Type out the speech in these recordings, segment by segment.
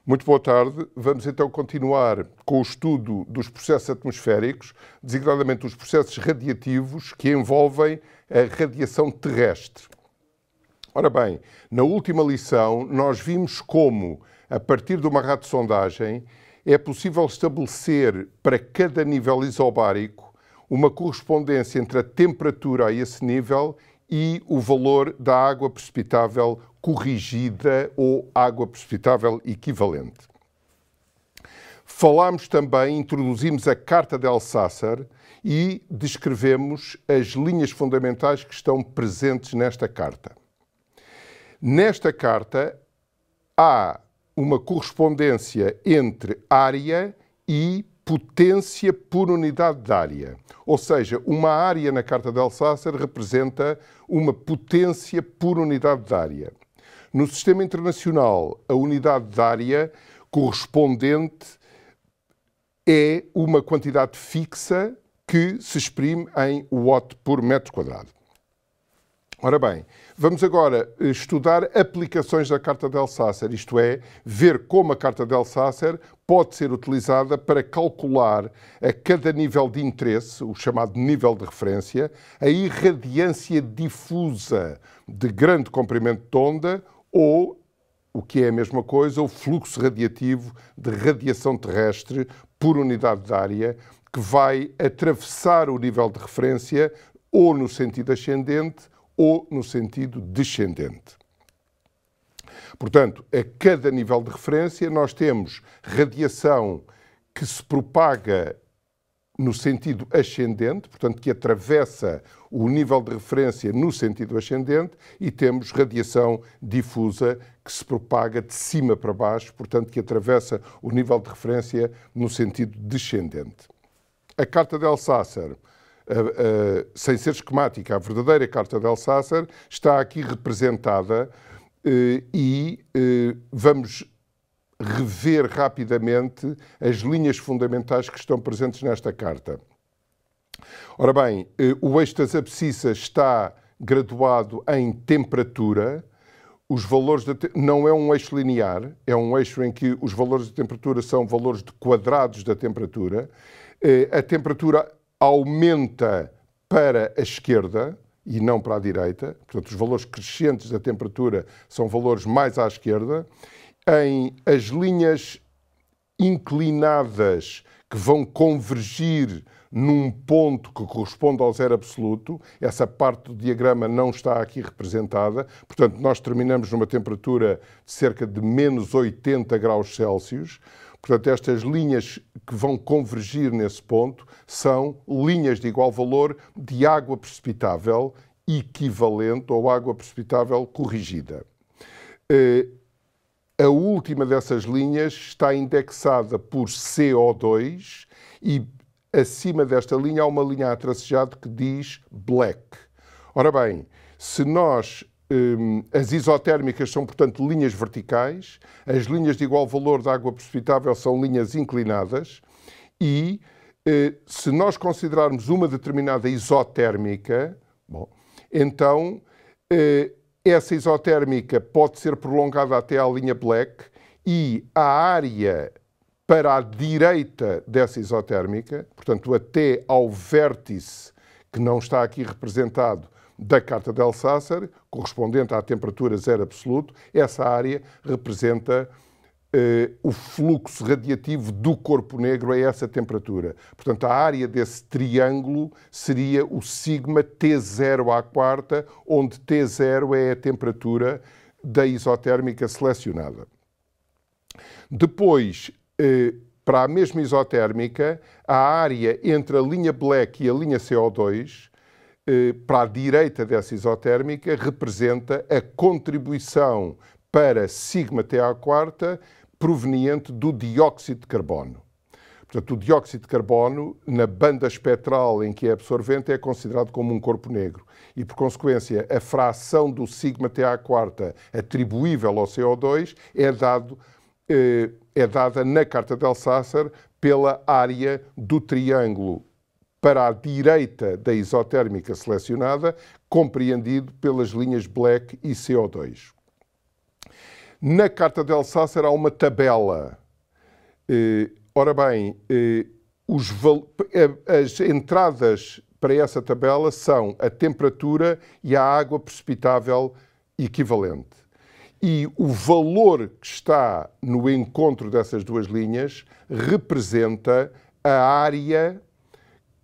Muito boa tarde. Vamos então continuar com o estudo dos processos atmosféricos, designadamente os processos radiativos que envolvem a radiação terrestre. Ora bem, na última lição nós vimos como, a partir de uma radiosondagem, é possível estabelecer para cada nível isobárico uma correspondência entre a temperatura a esse nível e o valor da água precipitável corrigida ou água precipitável equivalente. Falámos também, introduzimos a Carta de Alsacer e descrevemos as linhas fundamentais que estão presentes nesta carta. Nesta carta há uma correspondência entre área e potência por unidade de área. Ou seja, uma área na Carta de Alsacer representa uma potência por unidade de área. No sistema internacional, a unidade de área correspondente é uma quantidade fixa que se exprime em watt por metro quadrado. Ora bem, vamos agora estudar aplicações da Carta de Alsacer, isto é, ver como a Carta de Alsacer pode ser utilizada para calcular a cada nível de interesse, o chamado nível de referência, a irradiância difusa de grande comprimento de onda ou, o que é a mesma coisa, o fluxo radiativo de radiação terrestre por unidade de área que vai atravessar o nível de referência ou no sentido ascendente ou no sentido descendente. Portanto, a cada nível de referência nós temos radiação que se propaga no sentido ascendente, portanto, que atravessa o nível de referência no sentido ascendente, e temos radiação difusa que se propaga de cima para baixo, portanto, que atravessa o nível de referência no sentido descendente. A Carta de Alsacer, sem ser esquemática, a verdadeira Carta de Alsacer está aqui representada e vamos rever rapidamente as linhas fundamentais que estão presentes nesta carta. Ora bem, o eixo das abscissas está graduado em temperatura. Os valores não é um eixo linear, é um eixo em que os valores de temperatura são valores de quadrados da temperatura. A temperatura aumenta para a esquerda e não para a direita. Portanto, os valores crescentes da temperatura são valores mais à esquerda. As linhas inclinadas que vão convergir num ponto que corresponde ao zero absoluto, essa parte do diagrama não está aqui representada. Portanto, nós terminamos numa temperatura de cerca de menos 80 graus Celsius. Portanto, estas linhas que vão convergir nesse ponto são linhas de igual valor de água precipitável equivalente ou água precipitável corrigida. A última dessas linhas está indexada por CO2 e acima desta linha há uma linha a tracejado que diz black. Ora bem, se nós as isotérmicas são, portanto, linhas verticais, as linhas de igual valor de água precipitável são linhas inclinadas e, se nós considerarmos uma determinada isotérmica, então essa isotérmica pode ser prolongada até à linha black e a área para a direita dessa isotérmica, portanto, até ao vértice que não está aqui representado, da Carta de Alsacer, correspondente à temperatura zero absoluto, essa área representa o fluxo radiativo do corpo negro a essa temperatura. Portanto, a área desse triângulo seria o sigma T0 à quarta, onde T0 é a temperatura da isotérmica selecionada. Depois, para a mesma isotérmica, a área entre a linha black e a linha CO2, para a direita dessa isotérmica, representa a contribuição para sigma T à quarta proveniente do dióxido de carbono. Portanto, o dióxido de carbono, na banda espectral em que é absorvente, é considerado como um corpo negro. E, por consequência, a fração do sigma T à quarta atribuível ao CO2 é dada na Carta de Alsacer pela área do triângulo para a direita da isotérmica selecionada, compreendido pelas linhas black e CO2. Na Carta de Alsácer há uma tabela. Ora bem, as entradas para essa tabela são a temperatura e a água precipitável equivalente. E o valor que está no encontro dessas duas linhas representa a área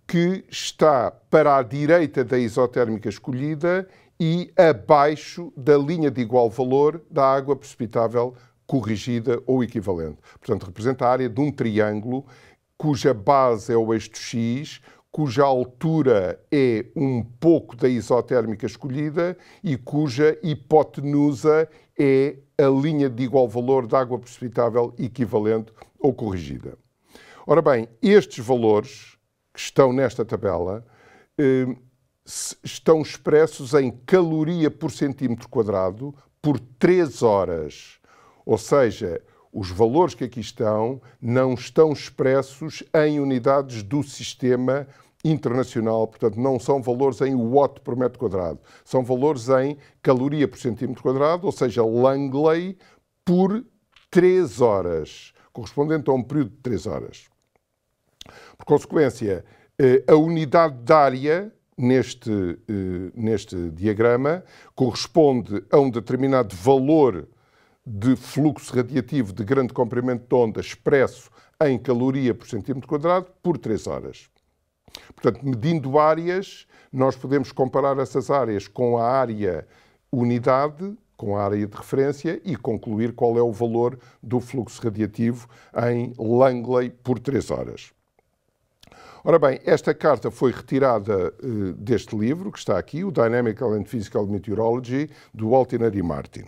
que está para a direita da isotérmica escolhida e abaixo da linha de igual valor da água precipitável corrigida ou equivalente. Portanto, representa a área de um triângulo cuja base é o eixo X, cuja altura é um pouco da isotérmica escolhida e cuja hipotenusa é a linha de igual valor da água precipitável equivalente ou corrigida. Ora bem, estes valores que estão nesta tabela estão expressos em caloria por centímetro quadrado por 3 horas. Ou seja, os valores que aqui estão não estão expressos em unidades do sistema internacional, portanto não são valores em watt por metro quadrado, são valores em caloria por centímetro quadrado, ou seja, Langley por 3 horas, correspondente a um período de 3 horas. Por consequência, a unidade de área neste diagrama corresponde a um determinado valor de fluxo radiativo de grande comprimento de onda expresso em caloria por centímetro quadrado por 3 horas. Portanto, medindo áreas, nós podemos comparar essas áreas com a área unidade, com a área de referência e concluir qual é o valor do fluxo radiativo em Langley por 3 horas. Ora bem, esta carta foi retirada deste livro, que está aqui, o Dynamical and Physical Meteorology, do Altiner e Martin.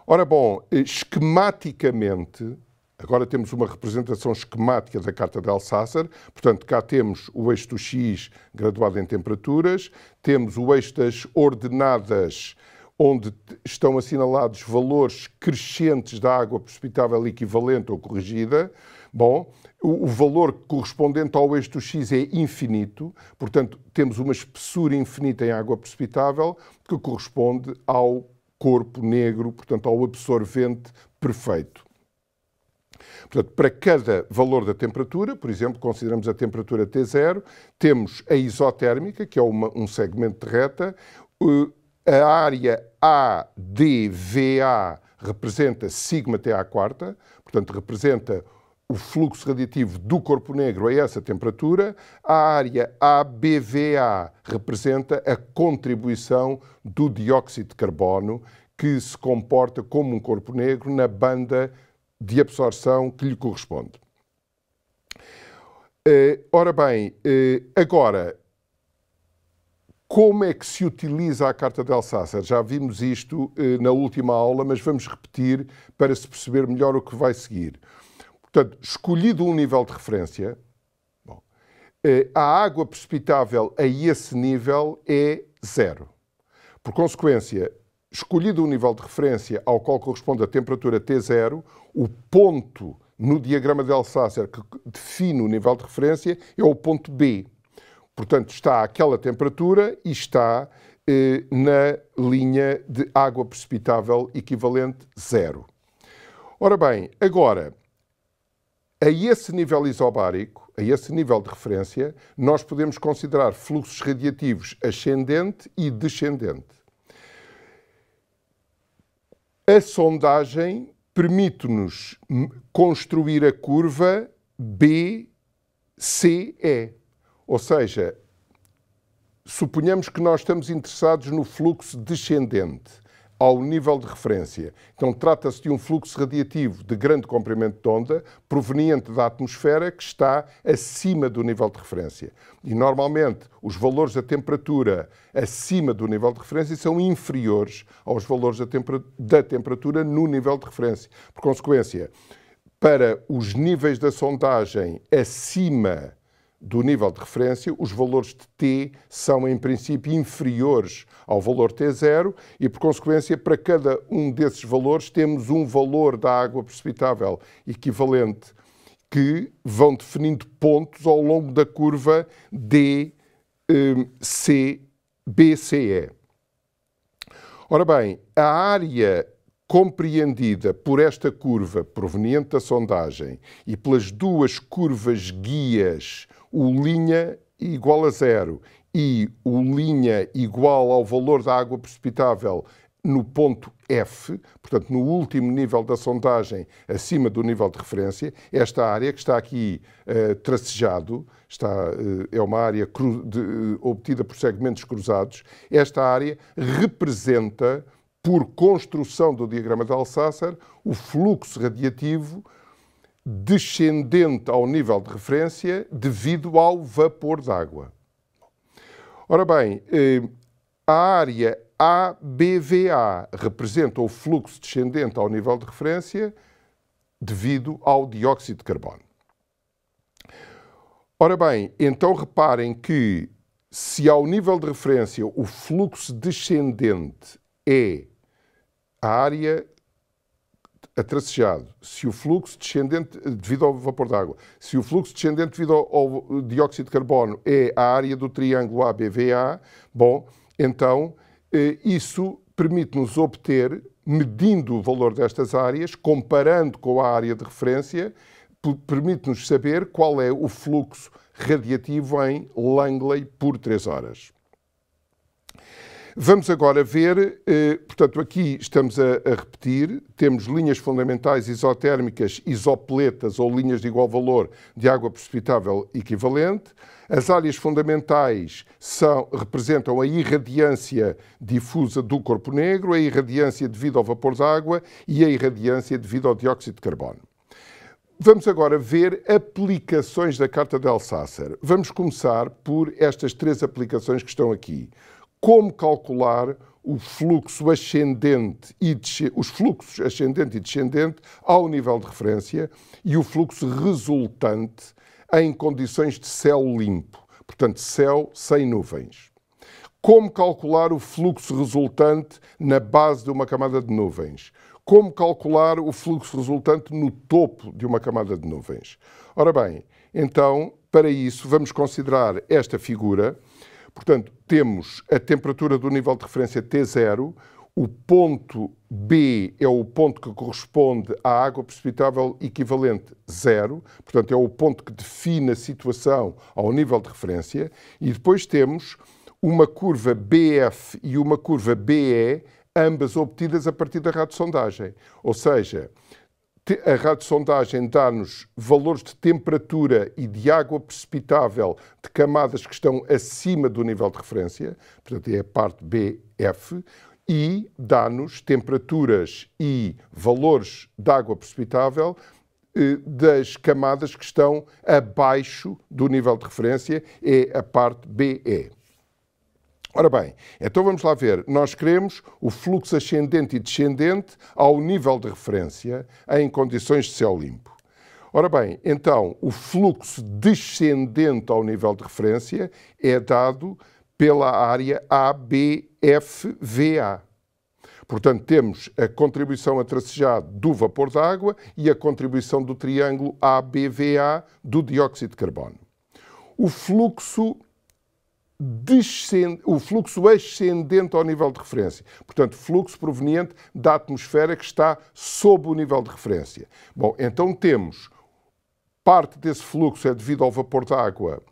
Ora bom, esquematicamente, agora temos uma representação esquemática da Carta de Alsácer, portanto, cá temos o eixo do X graduado em temperaturas, temos o eixo das ordenadas, onde estão assinalados valores crescentes da água precipitável equivalente ou corrigida. Bom, o valor correspondente ao eixo do X é infinito, portanto, temos uma espessura infinita em água precipitável que corresponde ao corpo negro, portanto, ao absorvente perfeito. Portanto, para cada valor da temperatura, por exemplo, consideramos a temperatura T0, temos a isotérmica, que é um segmento de reta, a área ADVA representa σTA quarta, portanto, representa o fluxo radiativo do corpo negro a essa temperatura. A área ABVA representa a contribuição do dióxido de carbono, que se comporta como um corpo negro na banda de absorção que lhe corresponde. Ora bem, agora, como é que se utiliza a Carta de Alsácer? Já vimos isto na última aula, mas vamos repetir para se perceber melhor o que vai seguir. Portanto, escolhido um nível de referência, a água precipitável a esse nível é 0. Por consequência, escolhido um nível de referência ao qual corresponde a temperatura T0, o ponto no diagrama de Alsácer que define o nível de referência é o ponto B. Portanto, está àquela temperatura e está na linha de água precipitável equivalente 0. Ora bem, agora, a esse nível isobárico, a esse nível de referência, nós podemos considerar fluxos radiativos ascendente e descendente. A sondagem permite-nos construir a curva BCE. Ou seja, suponhamos que nós estamos interessados no fluxo descendente ao nível de referência. Então, trata-se de um fluxo radiativo de grande comprimento de onda proveniente da atmosfera que está acima do nível de referência. E, normalmente, os valores da temperatura acima do nível de referência são inferiores aos valores da temperatura no nível de referência. Por consequência, para os níveis da sondagem acima do nível de referência, os valores de T são, em princípio, inferiores ao valor T0 e, por consequência, para cada um desses valores temos um valor da água precipitável equivalente que vão definindo pontos ao longo da curva BCE. Ora bem, a área compreendida por esta curva proveniente da sondagem e pelas duas curvas guias, o linha igual a zero e o linha igual ao valor da água precipitável no ponto F, portanto, no último nível da sondagem, acima do nível de referência, esta área que está aqui tracejado, é uma área obtida por segmentos cruzados, esta área representa, por construção do diagrama de Althusser, o fluxo radiativo descendente ao nível de referência devido ao vapor d'água. Ora bem, a área ABVA representa o fluxo descendente ao nível de referência devido ao dióxido de carbono. Ora bem, então reparem que se ao nível de referência o fluxo descendente é a área tracejado, se o fluxo descendente devido ao vapor d'água, se o fluxo descendente devido ao dióxido de carbono é a área do triângulo ABVA, bom, então isso permite-nos obter, medindo o valor destas áreas, comparando com a área de referência, permite-nos saber qual é o fluxo radiativo em Langley por 3 horas. Vamos agora ver, portanto, aqui estamos a repetir, temos linhas fundamentais isotérmicas, isopletas ou linhas de igual valor de água precipitável equivalente. As áreas fundamentais representam a irradiância difusa do corpo negro, a irradiância devido ao vapor d'água e a irradiância devido ao dióxido de carbono. Vamos agora ver aplicações da carta de Althusser. Vamos começar por estas 3 aplicações que estão aqui. Como calcular o fluxo ascendente os fluxos ascendente e descendente ao nível de referência e o fluxo resultante em condições de céu limpo, portanto, céu sem nuvens. Como calcular o fluxo resultante na base de uma camada de nuvens? Como calcular o fluxo resultante no topo de uma camada de nuvens? Ora bem, então, para isso, vamos considerar esta figura. Portanto, temos a temperatura do nível de referência T0, o ponto B é o ponto que corresponde à água precipitável equivalente 0, portanto, é o ponto que define a situação ao nível de referência, e depois temos uma curva BF e uma curva BE, ambas obtidas a partir da radiosondagem. Ou seja, a radiosondagem dá-nos valores de temperatura e de água precipitável de camadas que estão acima do nível de referência, portanto é a parte BF, e dá-nos temperaturas e valores de água precipitável das camadas que estão abaixo do nível de referência, é a parte BE. Ora bem, então vamos lá ver. Nós queremos o fluxo ascendente e descendente ao nível de referência em condições de céu limpo. Ora bem, então o fluxo descendente ao nível de referência é dado pela área ABFVA. Portanto, temos a contribuição a tracejado do vapor d'água e a contribuição do triângulo ABVA do dióxido de carbono. O fluxo ascendente ao nível de referência. Portanto, fluxo proveniente da atmosfera que está sob o nível de referência. Bom, então temos parte desse fluxo é devido ao vapor d'água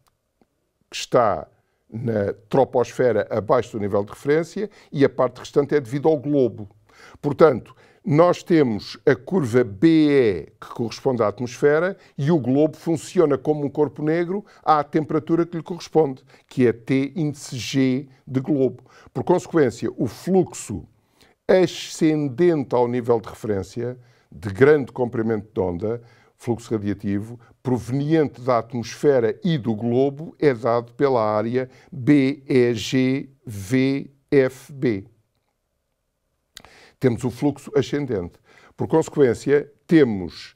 que está na troposfera abaixo do nível de referência e a parte restante é devido ao globo. Portanto, nós temos a curva BE, que corresponde à atmosfera, e o globo funciona como um corpo negro à temperatura que lhe corresponde, que é T índice G de globo. Por consequência, o fluxo ascendente ao nível de referência, de grande comprimento de onda, fluxo radiativo, proveniente da atmosfera e do globo, é dado pela área BEGVFB. Temos o fluxo ascendente. Por consequência, temos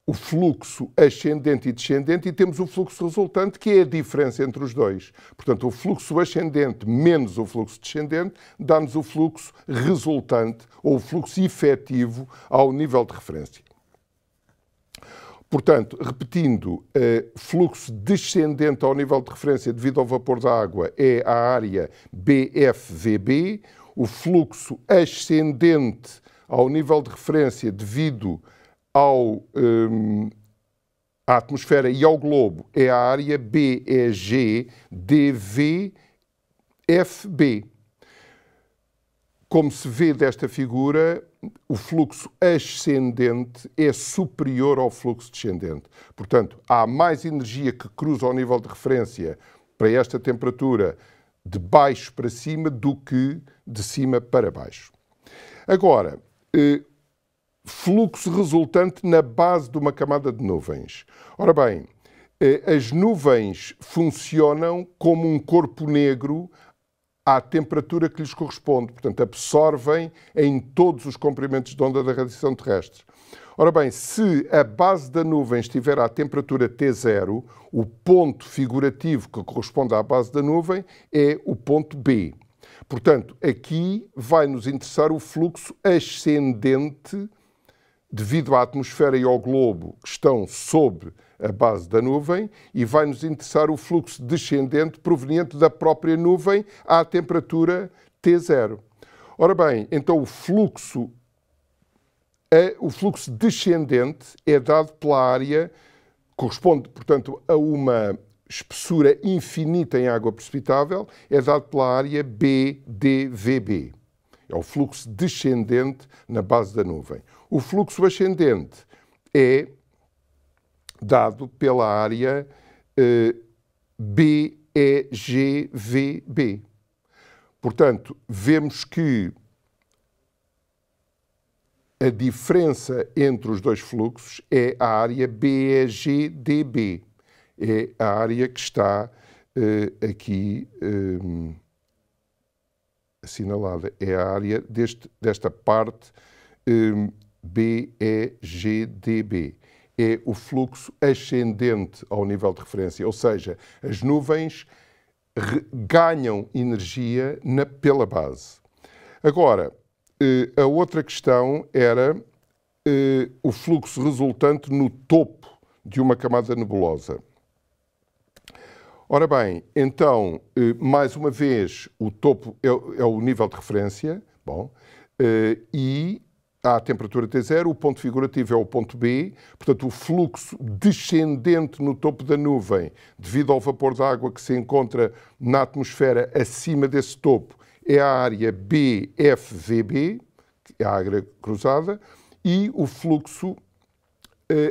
o fluxo ascendente e descendente e temos o fluxo resultante, que é a diferença entre os dois. Portanto, o fluxo ascendente menos o fluxo descendente dá-nos o fluxo resultante ou o fluxo efetivo ao nível de referência. Portanto, repetindo, fluxo descendente ao nível de referência devido ao vapor da água é a área BFVB, o fluxo ascendente ao nível de referência devido à atmosfera e ao globo é a área BEG dVFB. Como se vê desta figura, o fluxo ascendente é superior ao fluxo descendente. Portanto, há mais energia que cruza ao nível de referência para esta temperatura de baixo para cima do que de cima para baixo. Agora, fluxo resultante na base de uma camada de nuvens. Ora bem, as nuvens funcionam como um corpo negro à temperatura que lhes corresponde, portanto, absorvem em todos os comprimentos de onda da radiação terrestre. Ora bem, se a base da nuvem estiver à temperatura T0, o ponto figurativo que corresponde à base da nuvem é o ponto B. Portanto, aqui vai nos interessar o fluxo ascendente devido à atmosfera e ao globo que estão sob a base da nuvem, e vai nos interessar o fluxo descendente proveniente da própria nuvem à temperatura T0. Ora bem, então o fluxo descendente é dado pela área, corresponde, portanto, a uma espessura infinita em água precipitável, é dado pela área BdVB. É o fluxo descendente na base da nuvem. O fluxo ascendente é dado pela área BEGVB. Portanto, vemos que a diferença entre os dois fluxos é a área BEGDB. É a área que está aqui assinalada. É a área desta parte BEGDB. É o fluxo ascendente ao nível de referência, ou seja, as nuvens ganham energia pela base. Agora, a outra questão era o fluxo resultante no topo de uma camada nebulosa. Ora bem, então, mais uma vez, o topo é o nível de referência, e à temperatura T0, o ponto figurativo é o ponto B, portanto, o fluxo descendente no topo da nuvem, devido ao vapor de água que se encontra na atmosfera acima desse topo, é a área BFVB, que é a área cruzada, e o fluxo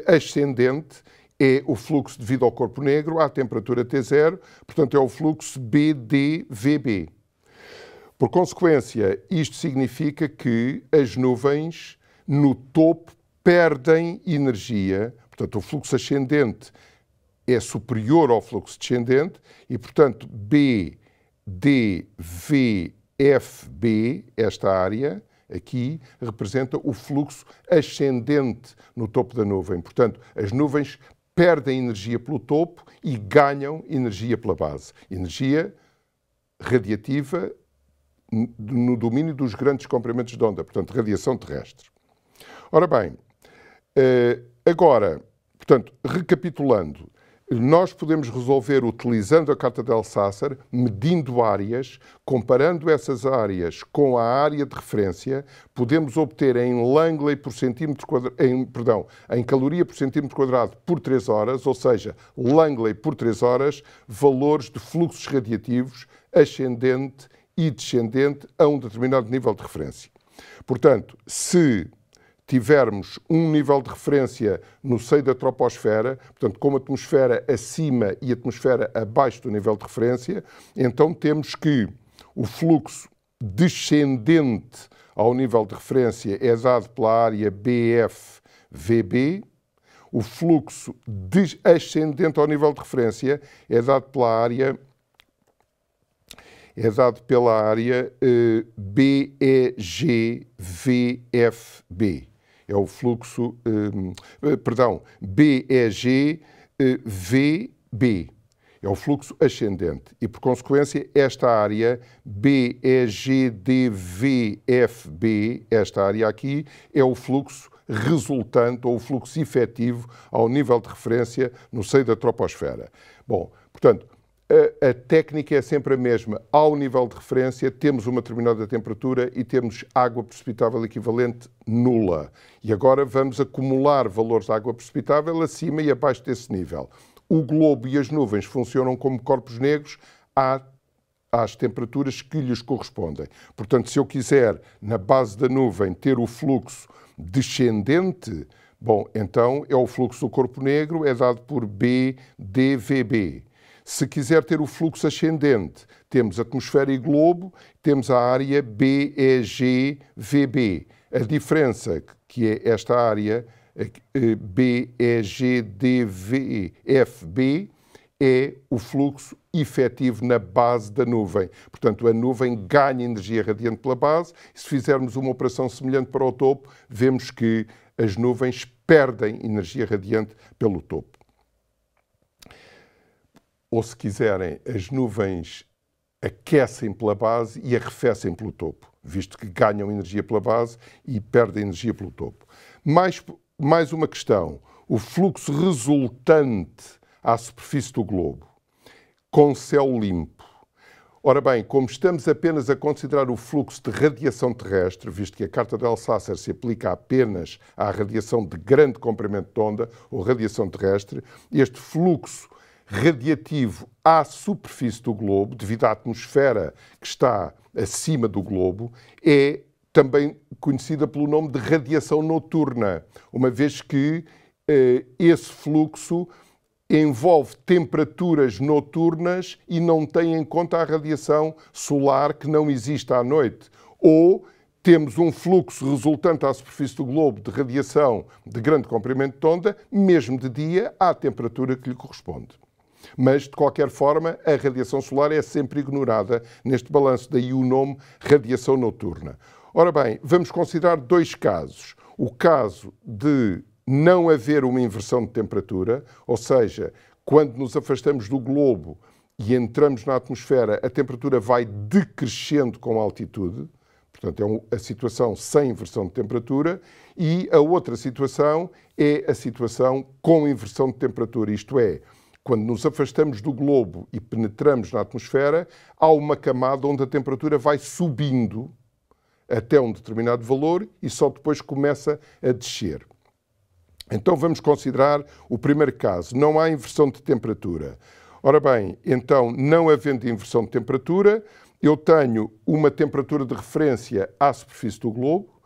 ascendente é o fluxo devido ao corpo negro à temperatura T0, portanto, é o fluxo BdVB. Por consequência, isto significa que as nuvens no topo perdem energia, portanto, o fluxo ascendente é superior ao fluxo descendente e, portanto, BdVFB, esta área aqui, representa o fluxo ascendente no topo da nuvem. Portanto, as nuvens perdem energia pelo topo e ganham energia pela base. Energia radiativa no domínio dos grandes comprimentos de onda, portanto, radiação terrestre. Ora bem, agora, portanto, recapitulando, nós podemos resolver utilizando a carta de Alsacer, medindo áreas, comparando essas áreas com a área de referência, podemos obter em Langley por centímetro quadrado, em caloria por centímetro quadrado por 3 horas, ou seja, Langley por 3 horas, valores de fluxos radiativos ascendente e descendente a um determinado nível de referência. Portanto, se tivermos um nível de referência no seio da troposfera, portanto, com a atmosfera acima e a atmosfera abaixo do nível de referência, então temos que o fluxo descendente ao nível de referência é dado pela área BFVB, o fluxo ascendente ao nível de referência é dado pela área BEGVFB. É o fluxo, BEGVB. É o fluxo ascendente. E, por consequência, esta área BEGDVFB, esta área aqui, é o fluxo resultante ou o fluxo efetivo ao nível de referência no seio da troposfera. Bom, portanto, a técnica é sempre a mesma. Ao nível de referência, temos uma determinada temperatura e temos água precipitável equivalente nula. E agora vamos acumular valores de água precipitável acima e abaixo desse nível. O globo e as nuvens funcionam como corpos negros às temperaturas que lhes correspondem. Portanto, se eu quiser, na base da nuvem, ter o fluxo descendente, bom, então é o fluxo do corpo negro, é dado por BdVB. Se quiser ter o fluxo ascendente, temos atmosfera e globo, temos a área BEGVB. A diferença, que é esta área, BEGDFB, é o fluxo efetivo na base da nuvem. Portanto, a nuvem ganha energia radiante pela base. E se fizermos uma operação semelhante para o topo, vemos que as nuvens perdem energia radiante pelo topo. Ou, se quiserem, as nuvens aquecem pela base e arrefecem pelo topo, visto que ganham energia pela base e perdem energia pelo topo. Mais uma questão. O fluxo resultante à superfície do globo, com céu limpo. Ora bem, como estamos apenas a considerar o fluxo de radiação terrestre, visto que a Carta de Alsacer se aplica apenas à radiação de grande comprimento de onda, ou radiação terrestre, este fluxo radiativo à superfície do globo, devido à atmosfera que está acima do globo, é também conhecida pelo nome de radiação noturna, uma vez que esse fluxo envolve temperaturas noturnas e não tem em conta a radiação solar que não existe à noite. Ou temos um fluxo resultante à superfície do globo de radiação de grande comprimento de onda, mesmo de dia, à temperatura que lhe corresponde. Mas, de qualquer forma, a radiação solar é sempre ignorada neste balanço, daí o nome radiação noturna. Ora bem, vamos considerar dois casos. O caso de não haver uma inversão de temperatura, ou seja, quando nos afastamos do globo e entramos na atmosfera, a temperatura vai decrescendo com a altitude, portanto é a situação sem inversão de temperatura, e a outra situação é a situação com inversão de temperatura, isto é, quando nos afastamos do globo e penetramos na atmosfera, há uma camada onde a temperatura vai subindo até um determinado valor e só depois começa a descer. Então vamos considerar o primeiro caso. Não há inversão de temperatura. Ora bem, então, não havendo inversão de temperatura, eu tenho uma temperatura de referência à superfície do globo,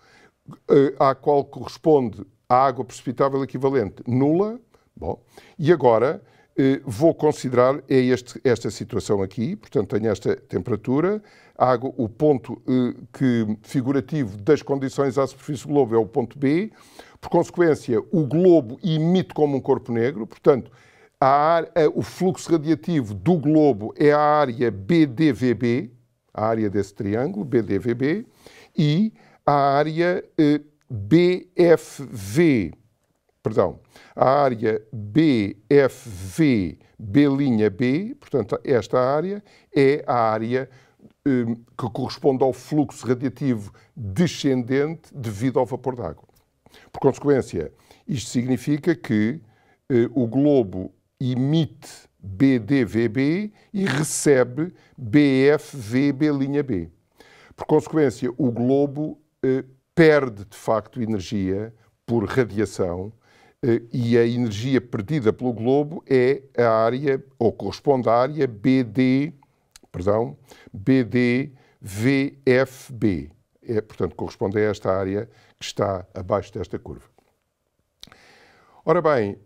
à qual corresponde a água precipitável equivalente nula. Bom, e agora vou considerar esta situação aqui, portanto tenho esta temperatura, o ponto figurativo das condições à superfície do globo é o ponto B, por consequência o globo emite como um corpo negro, portanto o fluxo radiativo do globo é a área BdVB, a área desse triângulo, BdVB, e a área BFV, a área BFV, B'B, portanto, esta área é a área que corresponde ao fluxo radiativo descendente devido ao vapor d'água. Por consequência, isto significa que o globo emite BdVB e recebe BFV, B'B. Por consequência, o globo perde, de facto, energia por radiação, e a energia perdida pelo globo é a área, ou corresponde à área BdVFB. Portanto, corresponde a esta área que está abaixo desta curva. Ora bem,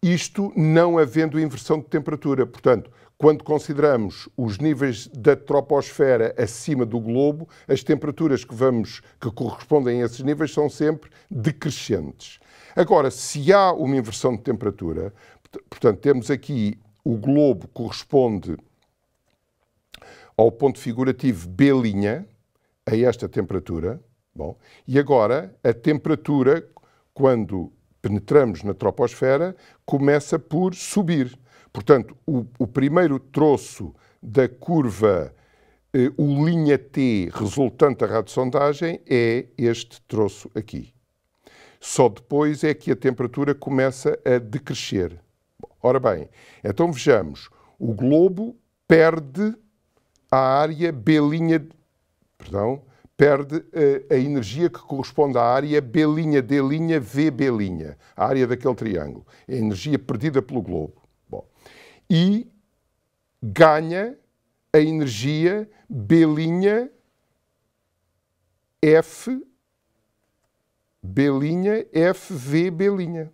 isto não havendo inversão de temperatura. Portanto, quando consideramos os níveis da troposfera acima do globo, as temperaturas que correspondem a esses níveis são sempre decrescentes. Agora, se há uma inversão de temperatura, portanto, temos aqui o globo corresponde ao ponto figurativo B', a esta temperatura. Bom, e agora, a temperatura, quando penetramos na troposfera, começa por subir. Portanto, o primeiro troço da curva, o linha T resultante da radiosondagem, é este troço aqui. Só depois é que a temperatura começa a decrescer. Ora bem, então vejamos. O globo perde a área B', perde a energia que corresponde à área B'D', VB', a área daquele triângulo. É a energia perdida pelo globo. Bom, e ganha a energia B', F, B', FV'.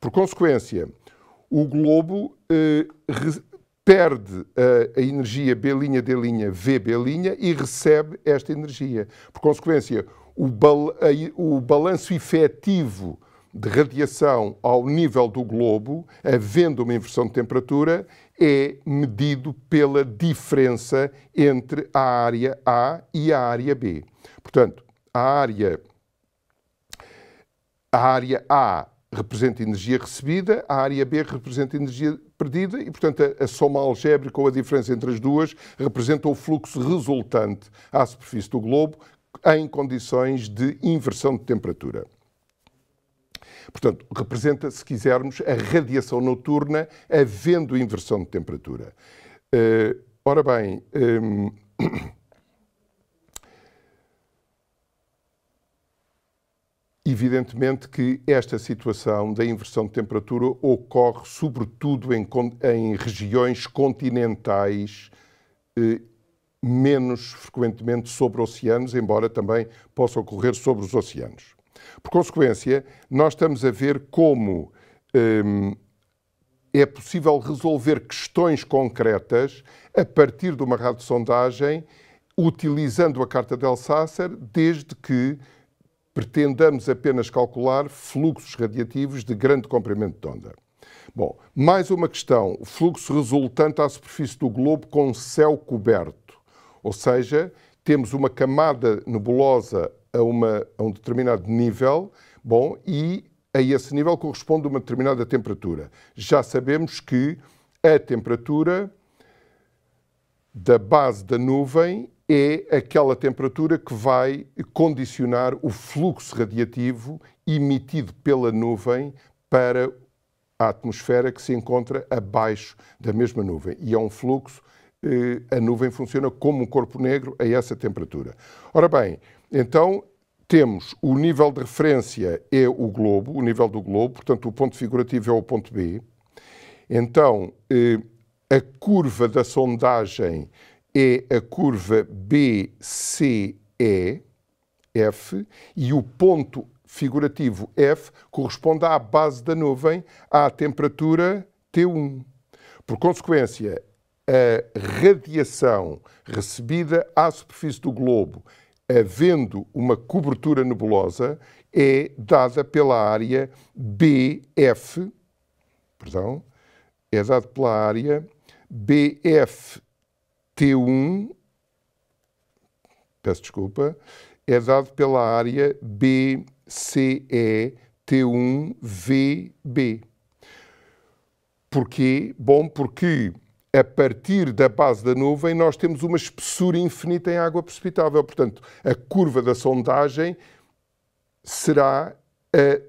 Por consequência, o globo perde a energia B'D', VB' e recebe esta energia. Por consequência, o balanço efetivo de radiação ao nível do globo, havendo uma inversão de temperatura, é medido pela diferença entre a área A e a área B. Portanto, a área A representa energia recebida, a área B representa energia perdida e, portanto, a soma algébrica ou a diferença entre as duas representa o fluxo resultante à superfície do globo em condições de inversão de temperatura. Portanto, representa, se quisermos, a radiação noturna havendo inversão de temperatura. Ora bem, evidentemente que esta situação da inversão de temperatura ocorre sobretudo em regiões continentais, menos frequentemente sobre oceanos, embora também possa ocorrer sobre os oceanos. Por consequência, nós estamos a ver como é possível resolver questões concretas a partir de uma radiosondagem utilizando a carta de Alsacer, desde que pretendamos apenas calcular fluxos radiativos de grande comprimento de onda. Bom, mais uma questão, o fluxo resultante à superfície do globo com céu coberto, ou seja, temos uma camada nebulosa a um determinado nível, bom, e a esse nível corresponde uma determinada temperatura. Já sabemos que a temperatura da base da nuvem é aquela temperatura que vai condicionar o fluxo radiativo emitido pela nuvem para a atmosfera que se encontra abaixo da mesma nuvem. E é um fluxo, a nuvem funciona como um corpo negro a essa temperatura. Ora bem, então temos o nível de referência é o globo, o nível do globo, portanto o ponto figurativo é o ponto B. Então a curva da sondagem é a curva BCE, F, e o ponto figurativo F corresponde à base da nuvem, à temperatura T1. Por consequência, a radiação recebida à superfície do globo, havendo uma cobertura nebulosa, é dada pela área BF, é dada pela área BF T1, peço desculpa, é dado pela área BCE T1VB. Porquê? Bom, porque a partir da base da nuvem nós temos uma espessura infinita em água precipitável. Portanto, a curva da sondagem será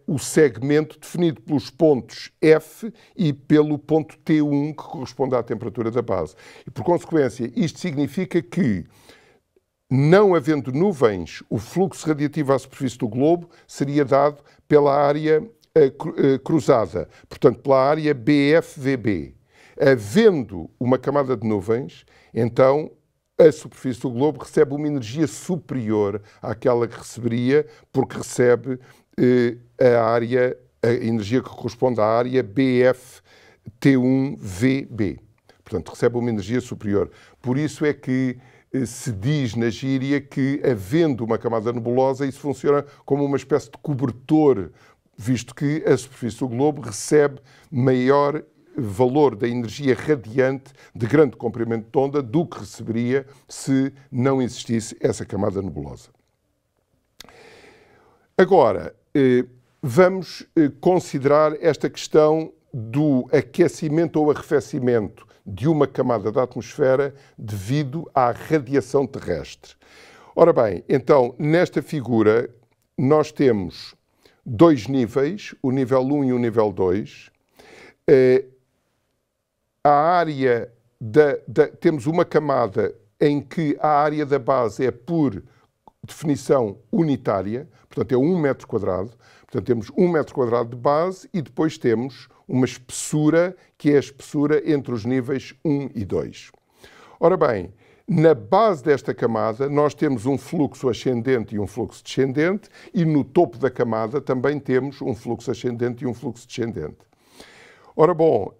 o segmento definido pelos pontos F e pelo ponto T1, que corresponde à temperatura da base. E, por consequência, isto significa que, não havendo nuvens, o fluxo radiativo à superfície do globo seria dado pela área cruzada, portanto, pela área BFVB. Havendo uma camada de nuvens, então a superfície do globo recebe uma energia superior àquela que receberia, porque recebe a energia que corresponde à área BF-T1-VB. Portanto, recebe uma energia superior. Por isso é que se diz na gíria que, havendo uma camada nebulosa, isso funciona como uma espécie de cobertor, visto que a superfície do globo recebe maior valor da energia radiante de grande comprimento de onda do que receberia se não existisse essa camada nebulosa. Agora, vamos considerar esta questão do aquecimento ou arrefecimento de uma camada da atmosfera devido à radiação terrestre. Ora bem, então, nesta figura, nós temos dois níveis, o nível 1 e o nível 2. a área temos uma camada em que a área da base é, por definição, unitária, portanto é 1 metro quadrado. Portanto, temos 1 metro quadrado de base e depois temos uma espessura, que é a espessura entre os níveis 1 e 2. Ora bem, na base desta camada nós temos um fluxo ascendente e um fluxo descendente, e no topo da camada também temos um fluxo ascendente e um fluxo descendente. Ora bom,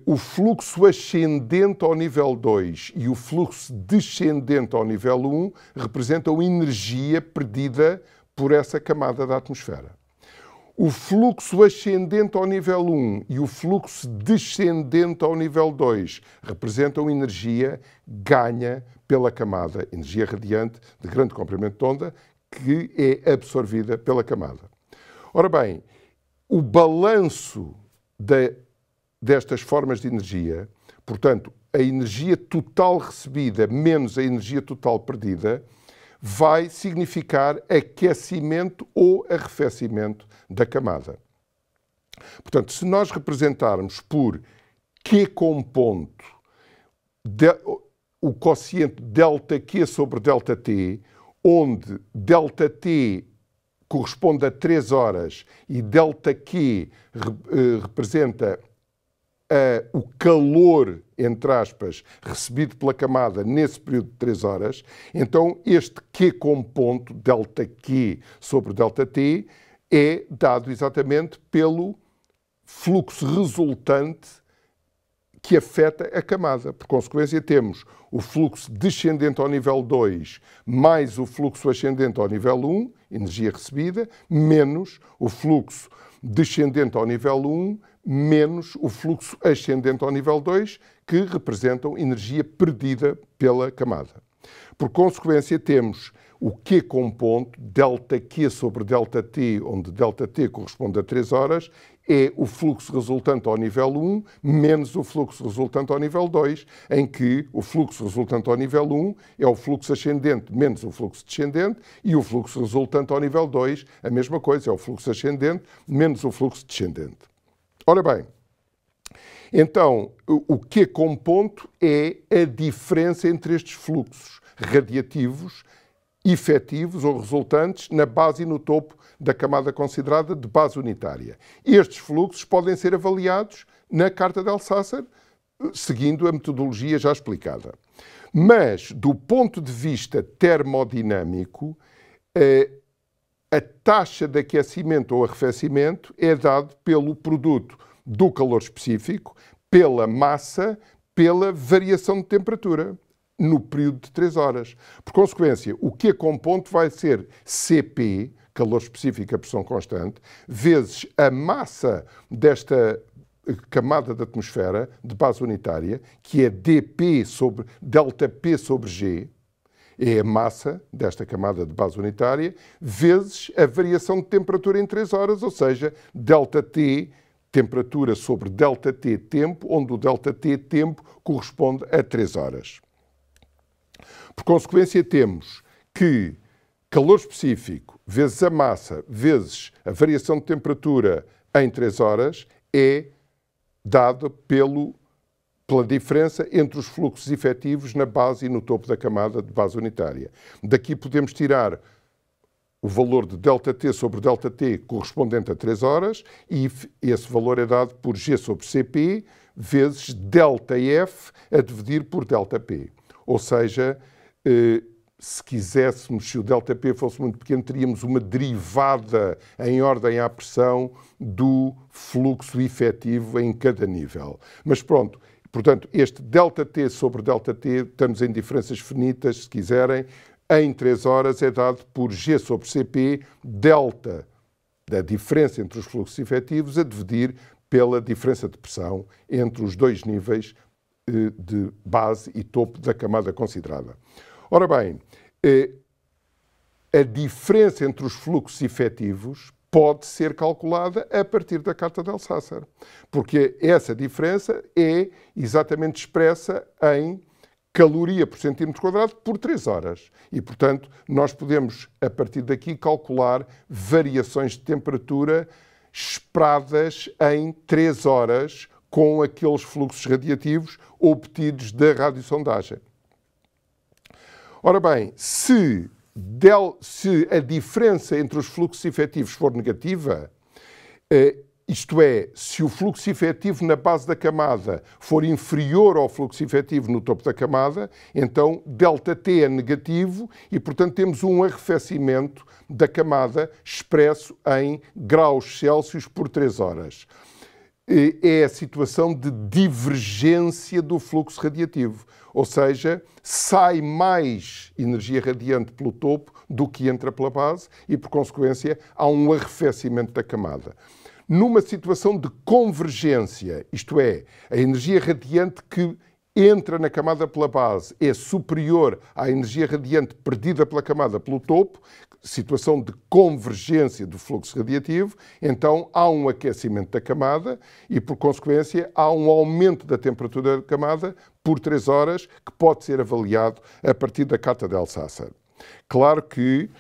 o fluxo ascendente ao nível 2 e o fluxo descendente ao nível 1 representam energia perdida por essa camada da atmosfera. O fluxo ascendente ao nível 1 e o fluxo descendente ao nível 2 representam energia ganha pela camada, energia radiante de grande comprimento de onda, que é absorvida pela camada. Ora bem, o balanço destas formas de energia, portanto, a energia total recebida menos a energia total perdida, vai significar aquecimento ou arrefecimento da camada. Portanto, se nós representarmos por Q componto o quociente ΔQ sobre ΔT, onde ΔT corresponde a 3 horas e ΔQ representa o calor, entre aspas, recebido pela camada nesse período de 3 horas, então este Q componto, ΔQ sobre ΔT, é dado exatamente pelo fluxo resultante que afeta a camada. Por consequência, temos o fluxo descendente ao nível 2 mais o fluxo ascendente ao nível 1, energia recebida, menos o fluxo descendente ao nível 1, menos o fluxo ascendente ao nível 2, que representam energia perdida pela camada. Por consequência, temos o Q componto, ΔQ sobre ΔT, onde ΔT corresponde a 3 horas, é o fluxo resultante ao nível 1 menos o fluxo resultante ao nível 2, em que o fluxo resultante ao nível 1 é o fluxo ascendente menos o fluxo descendente, e o fluxo resultante ao nível 2, a mesma coisa, é o fluxo ascendente menos o fluxo descendente. Ora bem, então o Q componto é a diferença entre estes fluxos radiativos efetivos ou resultantes na base e no topo da camada considerada de base unitária. Estes fluxos podem ser avaliados na Carta de Alsacer, seguindo a metodologia já explicada. Mas, do ponto de vista termodinâmico, a taxa de aquecimento ou arrefecimento é dado pelo produto do calor específico, pela massa, pela variação de temperatura no período de 3 horas. Por consequência, o Q componto vai ser Cp, calor específico a pressão constante, vezes a massa desta camada da atmosfera de base unitária, que é dP sobre ΔP sobre G, é a massa desta camada de base unitária, vezes a variação de temperatura em 3 horas, ou seja, ΔT, temperatura sobre ΔT tempo, onde o ΔT tempo corresponde a 3 horas. Por consequência, temos que calor específico vezes a massa vezes a variação de temperatura em 3 horas é dado pela diferença entre os fluxos efetivos na base e no topo da camada de base unitária. Daqui podemos tirar o valor de ΔT sobre ΔT correspondente a 3 horas e esse valor é dado por G sobre Cp vezes ΔF a dividir por ΔP. Ou seja, se quiséssemos, se o ΔP fosse muito pequeno, teríamos uma derivada em ordem à pressão do fluxo efetivo em cada nível. Mas pronto, portanto, este ΔT sobre ΔT, estamos em diferenças finitas, se quiserem, em 3 horas é dado por G sobre Cp, delta da diferença entre os fluxos efetivos, a dividir pela diferença de pressão entre os dois níveis de base e topo da camada considerada. Ora bem, a diferença entre os fluxos efetivos pode ser calculada a partir da Carta de Alsacer, porque essa diferença é exatamente expressa em caloria por centímetro quadrado por 3 horas. E, portanto, nós podemos, a partir daqui, calcular variações de temperatura esperadas em 3 horas com aqueles fluxos radiativos obtidos da radiosondagem. Ora bem, se a diferença entre os fluxos efetivos for negativa, isto é, se o fluxo efetivo na base da camada for inferior ao fluxo efetivo no topo da camada, então ΔT é negativo e, portanto, temos um arrefecimento da camada expresso em graus Celsius por 3 horas. É a situação de divergência do fluxo radiativo, ou seja, sai mais energia radiante pelo topo do que entra pela base e, por consequência, há um arrefecimento da camada. Numa situação de convergência, isto é, a energia radiante que entra na camada pela base é superior à energia radiante perdida pela camada pelo topo, situação de convergência do fluxo radiativo, então há um aquecimento da camada e, por consequência, há um aumento da temperatura da camada por 3 horas, que pode ser avaliado a partir da carta de Althusser. Claro que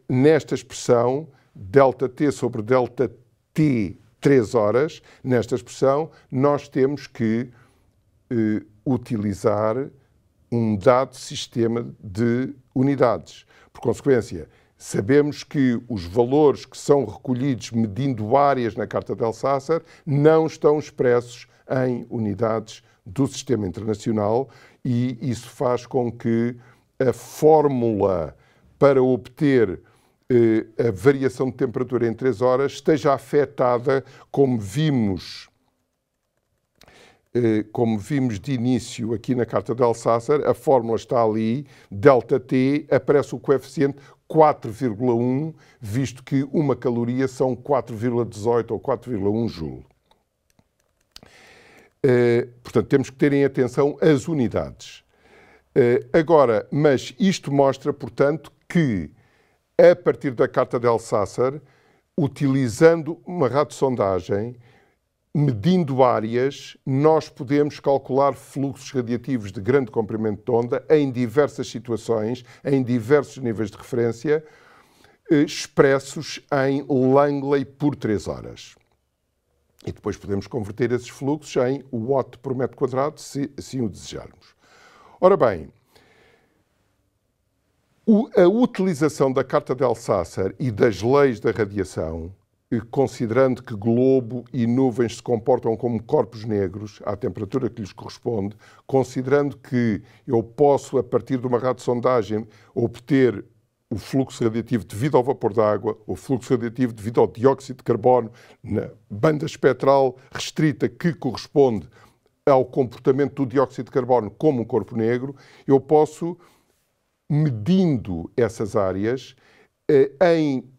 nesta expressão, ΔT sobre ΔT 3 horas, nesta expressão, nós temos que utilizar um dado sistema de unidades. Por consequência, sabemos que os valores que são recolhidos medindo áreas na carta de Althusser não estão expressos em unidades do sistema internacional e isso faz com que a fórmula para obter a variação de temperatura em 3 horas esteja afetada, como vimos de início aqui na carta de Althusser, a fórmula está ali, ΔT, aparece o coeficiente 4,1, visto que uma caloria são 4,18 ou 4,1 joule. Portanto, temos que ter em atenção as unidades. Agora, mas isto mostra, portanto, que a partir da carta de Althusser, utilizando uma radiosondagem, medindo áreas, nós podemos calcular fluxos radiativos de grande comprimento de onda em diversas situações, em diversos níveis de referência, expressos em Langley por 3 horas. E depois podemos converter esses fluxos em watt por metro quadrado, se assim o desejarmos. Ora bem, a utilização da carta de Althusser e das leis da radiação, considerando que globo e nuvens se comportam como corpos negros à temperatura que lhes corresponde, considerando que eu posso, a partir de uma radiosondagem, obter o fluxo radiativo devido ao vapor d'água, o fluxo radiativo devido ao dióxido de carbono na banda espectral restrita que corresponde ao comportamento do dióxido de carbono como um corpo negro, eu posso, medindo essas áreas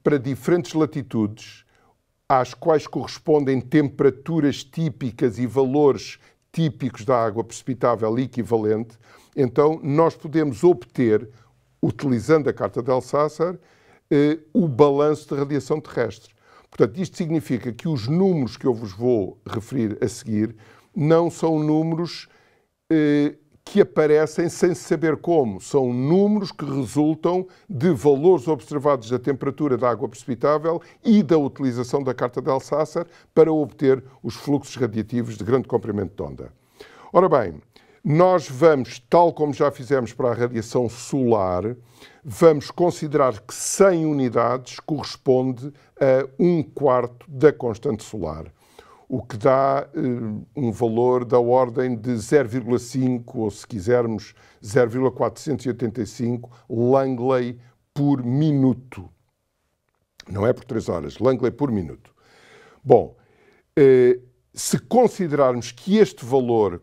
para diferentes latitudes, às quais correspondem temperaturas típicas e valores típicos da água precipitável equivalente, então nós podemos obter, utilizando a carta de Althusser, o balanço de radiação terrestre. Portanto, isto significa que os números que eu vos vou referir a seguir não são números que aparecem sem saber como. São números que resultam de valores observados da temperatura da água precipitável e da utilização da carta de Althusser para obter os fluxos radiativos de grande comprimento de onda. Ora bem, nós vamos, tal como já fizemos para a radiação solar, vamos considerar que 100 unidades corresponde a 1/4 da constante solar, o que dá um valor da ordem de 0,5, ou se quisermos 0,485 Langley por minuto. Não é por 3 horas, Langley por minuto. Bom, se considerarmos que este valor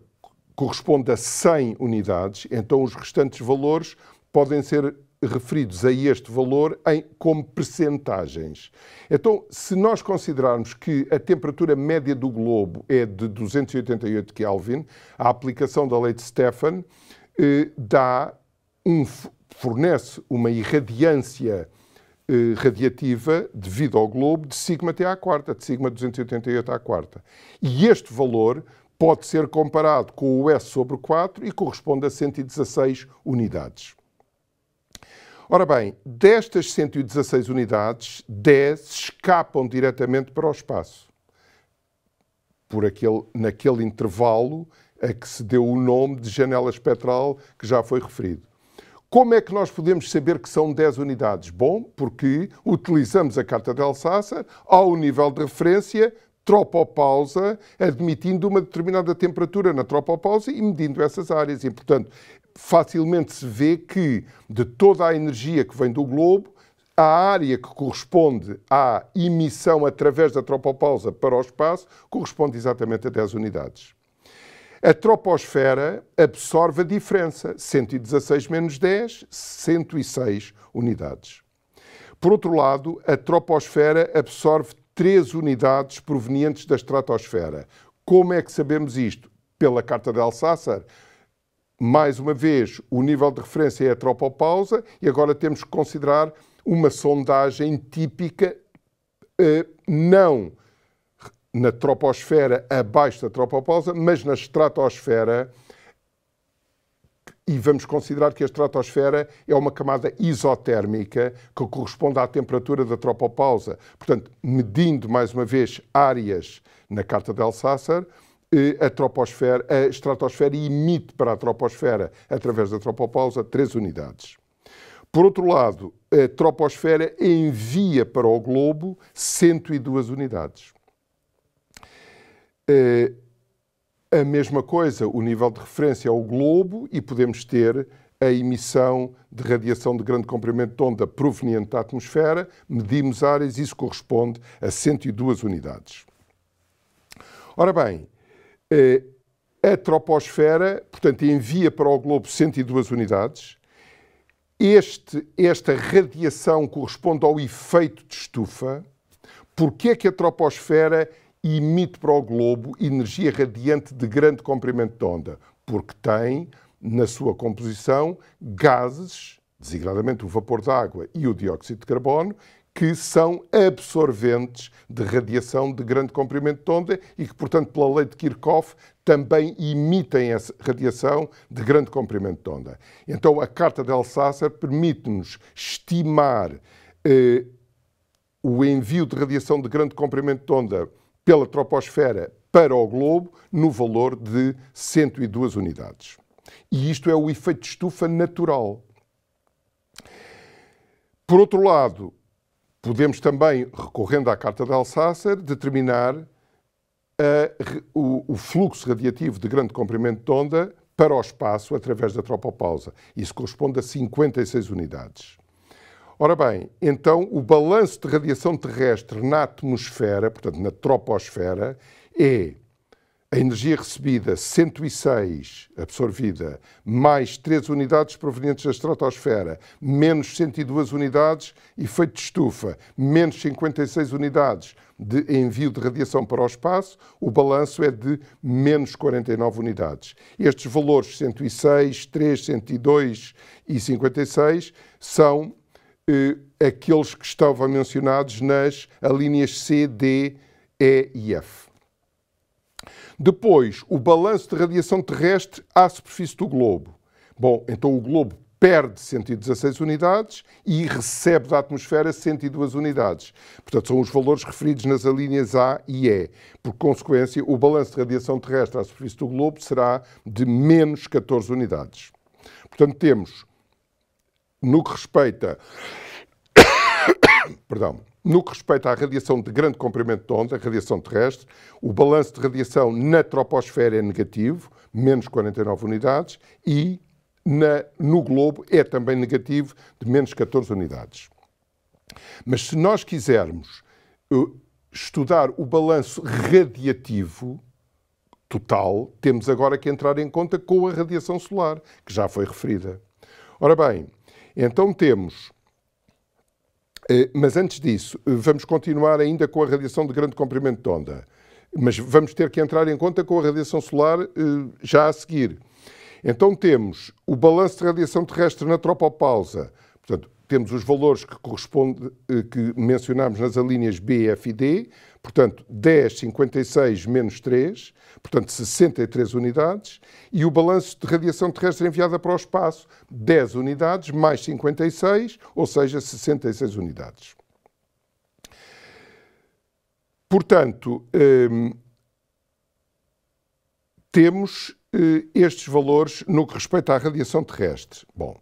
corresponde a 100 unidades, então os restantes valores podem ser referidos a este valor como percentagens. Então, se nós considerarmos que a temperatura média do globo é de 288 Kelvin, a aplicação da lei de Stefan fornece uma irradiância radiativa devido ao globo de σT à quarta, de sigma 288 à quarta. E este valor pode ser comparado com o S sobre 4 e corresponde a 116 unidades. Ora bem, destas 116 unidades, 10 escapam diretamente para o espaço. naquele intervalo a que se deu o nome de janela espectral que já foi referido. Como é que nós podemos saber que são 10 unidades? Bom, porque utilizamos a carta de Alsace ao nível de referência tropopausa, admitindo uma determinada temperatura na tropopausa e medindo essas áreas. E, portanto, facilmente se vê que de toda a energia que vem do globo, a área que corresponde à emissão através da tropopausa para o espaço corresponde exatamente a 10 unidades. A troposfera absorve a diferença, 116 menos 10, 106 unidades. Por outro lado, a troposfera absorve 3 unidades provenientes da estratosfera. Como é que sabemos isto? Pela carta de Alsace. Mais uma vez, o nível de referência é a tropopausa e agora temos que considerar uma sondagem típica, não na troposfera abaixo da tropopausa, mas na estratosfera, e vamos considerar que a estratosfera é uma camada isotérmica que corresponde à temperatura da tropopausa. Portanto, medindo mais uma vez áreas na carta de Alsace, a estratosfera emite para a troposfera, através da tropopausa, 3 unidades. Por outro lado, a troposfera envia para o globo 102 unidades. A mesma coisa, o nível de referência é o globo e podemos ter a emissão de radiação de grande comprimento de onda proveniente da atmosfera, medimos áreas e isso corresponde a 102 unidades. Ora bem, a troposfera, portanto, envia para o globo 102 unidades. Esta radiação corresponde ao efeito de estufa. Porquê é que a troposfera emite para o globo energia radiante de grande comprimento de onda? Porque tem, na sua composição, gases, designadamente o vapor d'água e o dióxido de carbono, que são absorventes de radiação de grande comprimento de onda e que, portanto, pela lei de Kirchhoff, também emitem essa radiação de grande comprimento de onda. Então, a carta de Alsace permite-nos estimar o envio de radiação de grande comprimento de onda pela troposfera para o globo no valor de 102 unidades. E isto é o efeito de estufa natural. Por outro lado, podemos também, recorrendo à carta de Alsace, determinar o fluxo radiativo de grande comprimento de onda para o espaço através da tropopausa. Isso corresponde a 56 unidades. Ora bem, então o balanço de radiação terrestre na atmosfera, portanto na troposfera, é a energia recebida 106 absorvida, mais 3 unidades provenientes da estratosfera, menos 102 unidades efeito de estufa, menos 56 unidades de envio de radiação para o espaço, o balanço é de menos 49 unidades. Estes valores 106, 3, 102 e 56 são aqueles que estavam mencionados nas alíneas C, D, E e F. Depois, o balanço de radiação terrestre à superfície do globo. Bom, então o globo perde 116 unidades e recebe da atmosfera 102 unidades. Portanto, são os valores referidos nas alíneas A e E. Por consequência, o balanço de radiação terrestre à superfície do globo será de menos 14 unidades. Portanto, temos, no que respeita no que respeita à radiação de grande comprimento de onda, a radiação terrestre, o balanço de radiação na troposfera é negativo, menos 49 unidades, e no globo é também negativo, de menos 14 unidades. Mas se nós quisermos estudar o balanço radiativo total, temos agora que entrar em conta com a radiação solar, que já foi referida. Ora bem, então temos... Mas antes disso, vamos continuar ainda com a radiação de grande comprimento de onda. Mas vamos ter que entrar em conta com a radiação solar já a seguir. Então temos o balanço de radiação terrestre na tropopausa. Portanto, temos os valores que mencionámos nas alíneas B, F e D. Portanto, 10, 56 menos 3. Portanto, 63 unidades. E o balanço de radiação terrestre enviada para o espaço, 10 unidades mais 56, ou seja, 66 unidades. Portanto, temos estes valores no que respeita à radiação terrestre. Bom,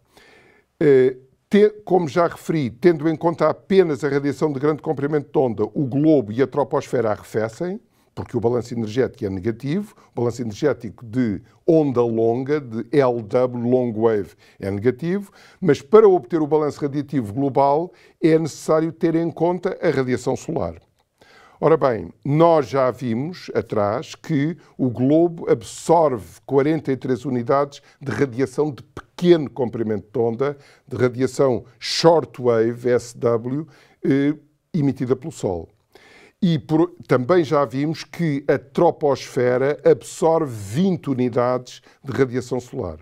como já referi, tendo em conta apenas a radiação de grande comprimento de onda, o globo e a troposfera arrefecem, porque o balanço energético é negativo, o balanço energético de onda longa, de LW, long wave, é negativo, mas para obter o balanço radiativo global é necessário ter em conta a radiação solar. Ora bem, nós já vimos atrás que o globo absorve 43 unidades de radiação de pequeno comprimento de onda, de radiação short wave, SW, emitida pelo Sol. E também já vimos que a troposfera absorve 20 unidades de radiação solar.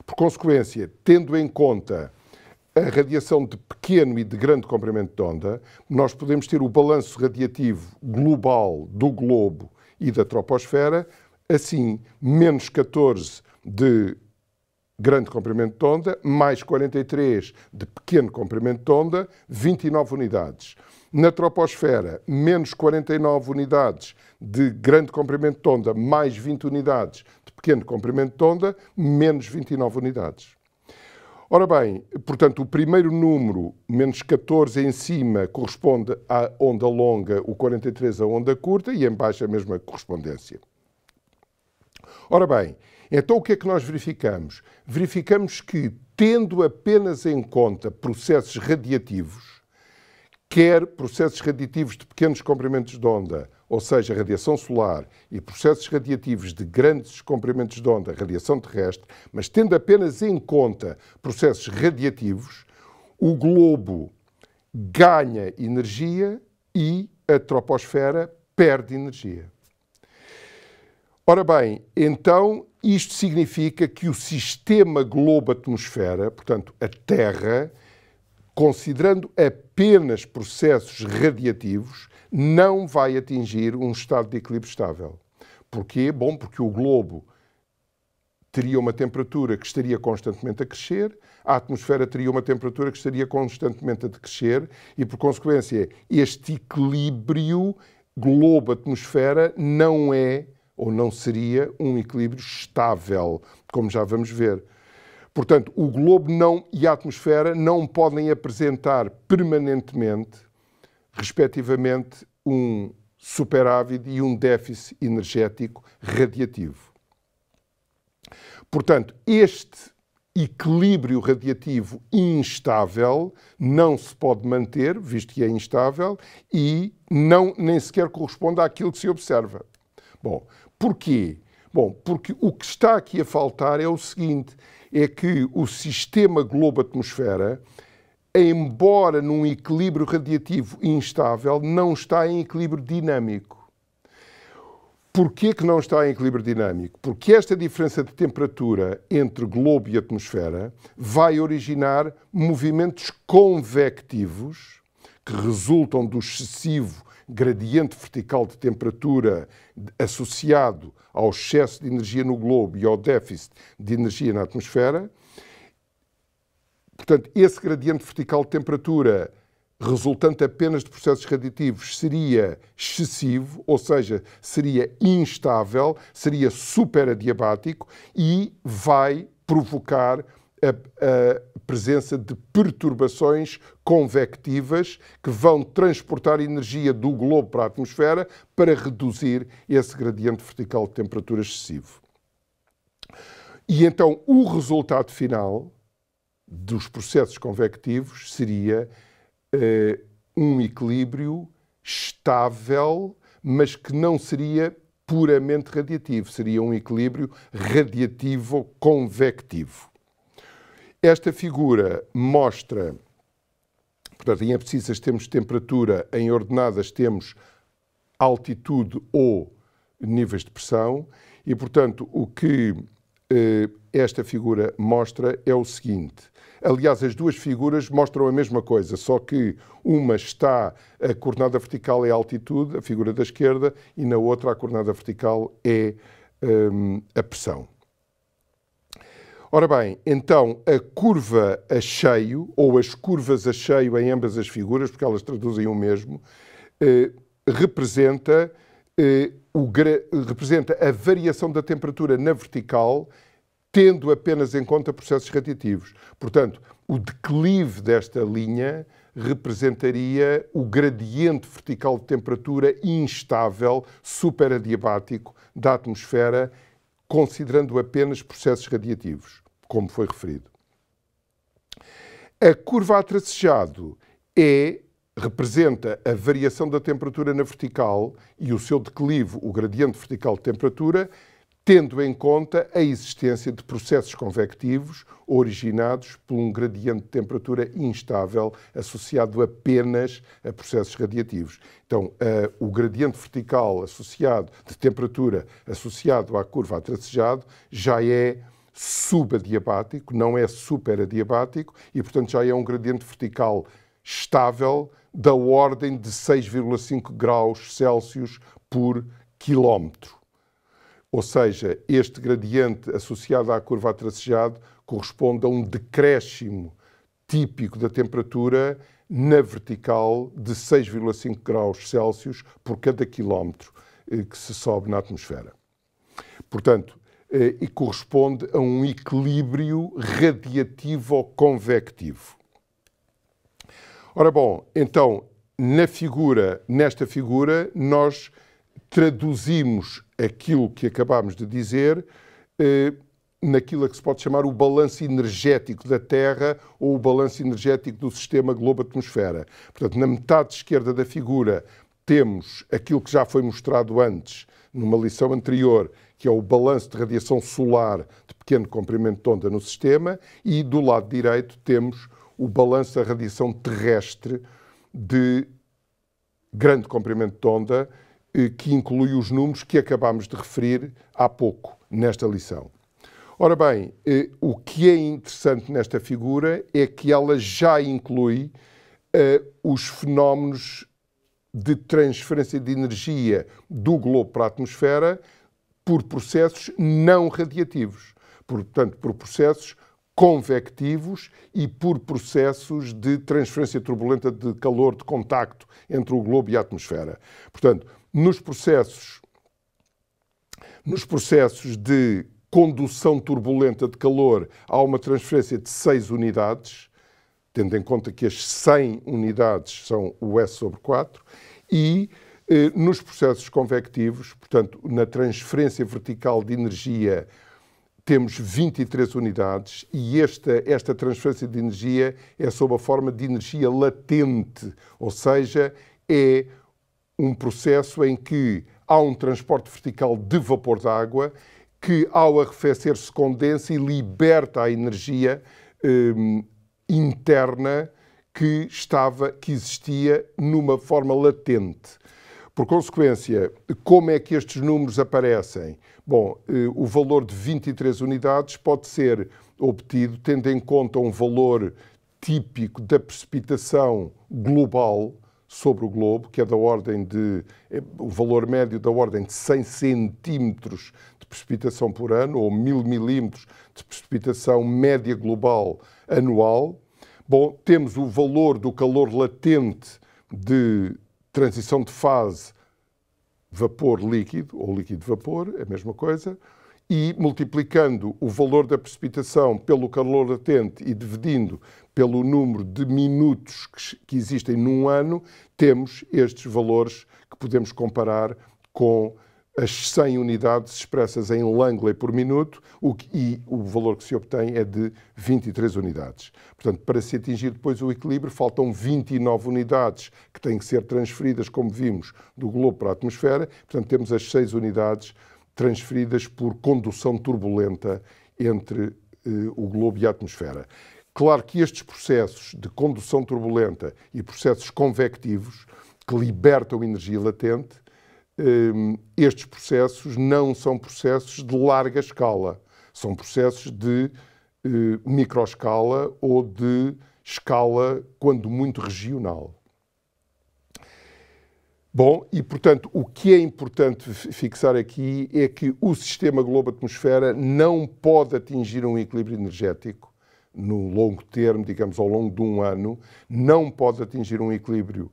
Por consequência, tendo em conta a radiação de pequeno e de grande comprimento de onda, nós podemos ter o balanço radiativo global do globo e da troposfera, assim, menos 14 de grande comprimento de onda, mais 43 de pequeno comprimento de onda, 29 unidades. Na troposfera, menos 49 unidades de grande comprimento de onda, mais 20 unidades de pequeno comprimento de onda, menos 29 unidades. Ora bem, portanto, o primeiro número, menos 14 em cima, corresponde à onda longa, o 43 à onda curta, e em baixo a mesma correspondência. Ora bem, então o que é que nós verificamos? Verificamos que, tendo apenas em conta processos radiativos, quer processos radiativos de pequenos comprimentos de onda, ou seja, radiação solar, e processos radiativos de grandes comprimentos de onda, radiação terrestre, mas tendo apenas em conta processos radiativos, o globo ganha energia e a troposfera perde energia. Ora bem, então isto significa que o sistema globo-atmosfera, portanto a Terra, considerando apenas processos radiativos, não vai atingir um estado de equilíbrio estável. Porquê? Bom, porque o globo teria uma temperatura que estaria constantemente a crescer, a atmosfera teria uma temperatura que estaria constantemente a decrescer e, por consequência, este equilíbrio globo-atmosfera não é ou não seria um equilíbrio estável, como já vamos ver. Portanto, o globo e a atmosfera não podem apresentar permanentemente, respectivamente, um superávit e um déficit energético radiativo. Portanto, este equilíbrio radiativo instável não se pode manter, visto que é instável, e nem sequer corresponde àquilo que se observa. Bom, porquê? Bom, porque o que está aqui a faltar é o seguinte, é que o sistema globo-atmosfera, embora num equilíbrio radiativo instável, não está em equilíbrio dinâmico. Porquê que não está em equilíbrio dinâmico? Porque esta diferença de temperatura entre globo e atmosfera vai originar movimentos convectivos que resultam do excessivo gradiente vertical de temperatura associado ao excesso de energia no globo e ao déficit de energia na atmosfera. Portanto, esse gradiente vertical de temperatura resultante apenas de processos radiativos seria excessivo, ou seja, seria instável, seria superadiabático e vai provocar a presença de perturbações convectivas que vão transportar energia do globo para a atmosfera para reduzir esse gradiente vertical de temperatura excessivo. E então o resultado final dos processos convectivos seria um equilíbrio estável, mas que não seria puramente radiativo, seria um equilíbrio radiativo-convectivo. Esta figura mostra, portanto, em abscissas temos temperatura, em ordenadas temos altitude ou níveis de pressão e, portanto, o que esta figura mostra é o seguinte. Aliás, as duas figuras mostram a mesma coisa, só que uma está, a coordenada vertical é a altitude, a figura da esquerda, e na outra a coordenada vertical é a pressão. Ora bem, então a curva a cheio, ou as curvas a cheio em ambas as figuras, porque elas traduzem o mesmo, representa representa a variação da temperatura na vertical, tendo apenas em conta processos radiativos. Portanto, o declive desta linha representaria o gradiente vertical de temperatura instável, superadiabático da atmosfera, considerando apenas processos radiativos, como foi referido. A curva a tracejado representa a variação da temperatura na vertical e o seu declive, o gradiente vertical de temperatura, tendo em conta a existência de processos convectivos originados por um gradiente de temperatura instável associado apenas a processos radiativos. Então, o gradiente vertical de temperatura associado à curva a tracejado já é subadiabático, não é superadiabático, e, portanto, já é um gradiente vertical estável da ordem de 6,5 graus Celsius por quilómetro. Ou seja, este gradiente associado à curva a tracejado corresponde a um decréscimo típico da temperatura na vertical de 6,5 graus Celsius por cada quilómetro que se sobe na atmosfera. Portanto, e corresponde a um equilíbrio radiativo-convectivo. Ora bom, então, nesta figura, nós traduzimos aquilo que acabámos de dizer naquilo que se pode chamar o balanço energético da Terra ou o balanço energético do sistema globo-atmosfera. Portanto, na metade esquerda da figura temos aquilo que já foi mostrado antes, numa lição anterior, que é o balanço de radiação solar de pequeno comprimento de onda no sistema, e do lado direito temos o balanço da radiação terrestre de grande comprimento de onda, que inclui os números que acabámos de referir há pouco, nesta lição. Ora bem, o que é interessante nesta figura é que ela já inclui os fenómenos de transferência de energia do globo para a atmosfera por processos não radiativos, portanto, por processos convectivos e por processos de transferência turbulenta de calor de contacto entre o globo e a atmosfera. Portanto, nos processos de condução turbulenta de calor há uma transferência de 6 unidades, tendo em conta que as 100 unidades são o S sobre 4, e nos processos convectivos, portanto, na transferência vertical de energia, temos 23 unidades e esta transferência de energia é sob a forma de energia latente, ou seja, é um processo em que há um transporte vertical de vapor de água que, ao arrefecer, se condensa e liberta a energia interna que existia numa forma latente. Por consequência, como é que estes números aparecem? Bom, o valor de 23 unidades pode ser obtido tendo em conta um valor típico da precipitação global sobre o globo, que é da ordem o valor médio da ordem de 100 centímetros de precipitação por ano, ou 1000 milímetros de precipitação média global anual. Bom, temos o valor do calor latente de transição de fase vapor-líquido, ou líquido-vapor, é a mesma coisa, e multiplicando o valor da precipitação pelo calor latente e dividindo pelo número de minutos que existem num ano, temos estes valores que podemos comparar com as 100 unidades expressas em Langley por minuto, e o valor que se obtém é de 23 unidades. Portanto, para se atingir depois o equilíbrio, faltam 29 unidades que têm que ser transferidas, como vimos, do globo para a atmosfera. Portanto, temos as 6 unidades transferidas por condução turbulenta entre o globo e a atmosfera. Claro que estes processos de condução turbulenta e processos convectivos que libertam energia latente, estes processos não são processos de larga escala, são processos de microescala ou de escala, quando muito, regional. Bom, e portanto, o que é importante fixar aqui é que o sistema globo-atmosfera não pode atingir um equilíbrio energético no longo termo, digamos ao longo de um ano, não pode atingir um equilíbrio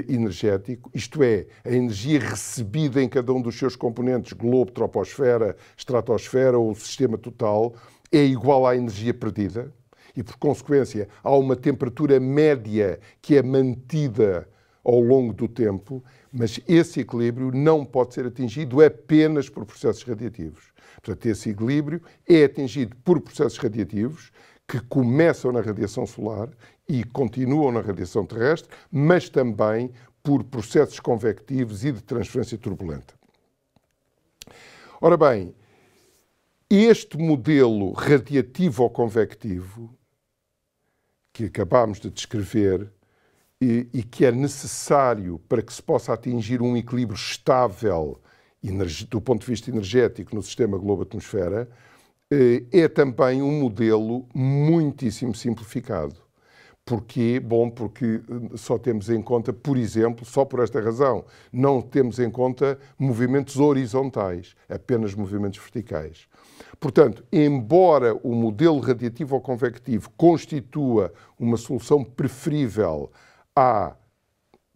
energético, isto é, a energia recebida em cada um dos seus componentes, globo, troposfera, estratosfera ou sistema total, é igual à energia perdida e, por consequência, há uma temperatura média que é mantida ao longo do tempo, mas esse equilíbrio não pode ser atingido apenas por processos radiativos. Portanto, esse equilíbrio é atingido por processos radiativos que começam na radiação solar e continuam na radiação terrestre, mas também por processos convectivos e de transferência turbulenta. Ora bem, este modelo radiativo ou convectivo que acabámos de descrever e que é necessário para que se possa atingir um equilíbrio estável do ponto de vista energético no sistema globo-atmosfera, é também um modelo muitíssimo simplificado. Porquê? Bom, porque só temos em conta, por exemplo, só por esta razão, não temos em conta movimentos horizontais, apenas movimentos verticais. Portanto, embora o modelo radiativo ou convectivo constitua uma solução preferível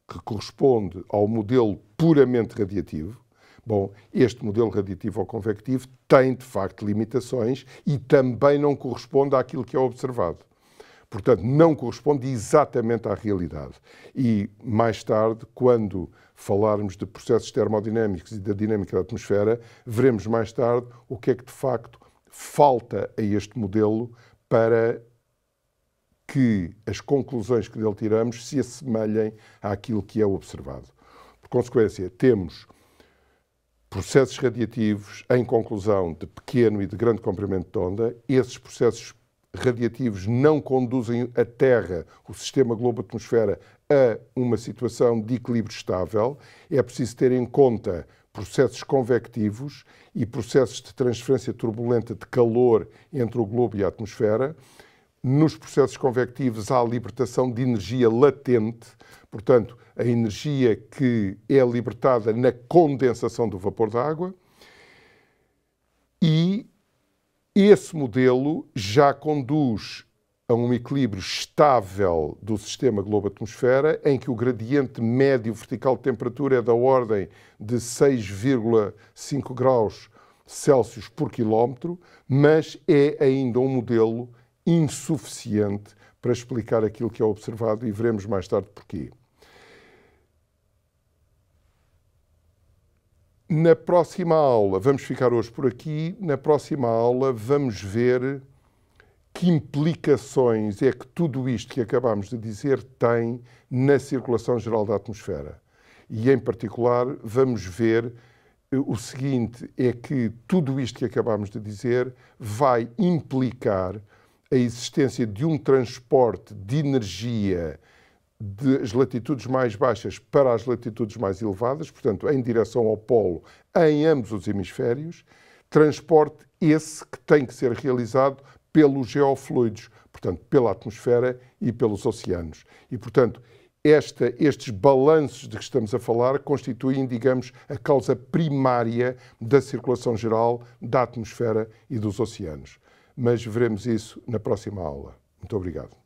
que corresponde ao modelo puramente radiativo, bom, este modelo radiativo ou convectivo tem, de facto, limitações e também não corresponde àquilo que é observado. Portanto, não corresponde exatamente à realidade. E, mais tarde, quando falarmos de processos termodinâmicos e da dinâmica da atmosfera, veremos mais tarde o que é que, de facto, falta a este modelo para que as conclusões que dele tiramos se assemelhem àquilo que é observado. Por consequência, temos processos radiativos, em conclusão, de pequeno e de grande comprimento de onda. Esses processos radiativos não conduzem a Terra, o sistema globo-atmosfera, a uma situação de equilíbrio estável. É preciso ter em conta processos convectivos e processos de transferência turbulenta de calor entre o globo e a atmosfera. Nos processos convectivos há a libertação de energia latente, portanto, a energia que é libertada na condensação do vapor d'água, e esse modelo já conduz a um equilíbrio estável do sistema globo-atmosfera, em que o gradiente médio vertical de temperatura é da ordem de 6,5 graus Celsius por quilómetro, mas é ainda um modelo insuficiente para explicar aquilo que é observado e veremos mais tarde porquê. Na próxima aula, vamos ficar hoje por aqui, na próxima aula vamos ver que implicações é que tudo isto que acabamos de dizer tem na circulação geral da atmosfera. E, em particular, vamos ver o seguinte, é que tudo isto que acabamos de dizer vai implicar a existência de um transporte de energia das latitudes mais baixas para as latitudes mais elevadas, portanto, em direção ao polo, em ambos os hemisférios, transporte esse que tem que ser realizado pelos geofluidos, portanto, pela atmosfera e pelos oceanos. E, portanto, estes balanços de que estamos a falar constituem, digamos, a causa primária da circulação geral da atmosfera e dos oceanos. Mas veremos isso na próxima aula. Muito obrigado.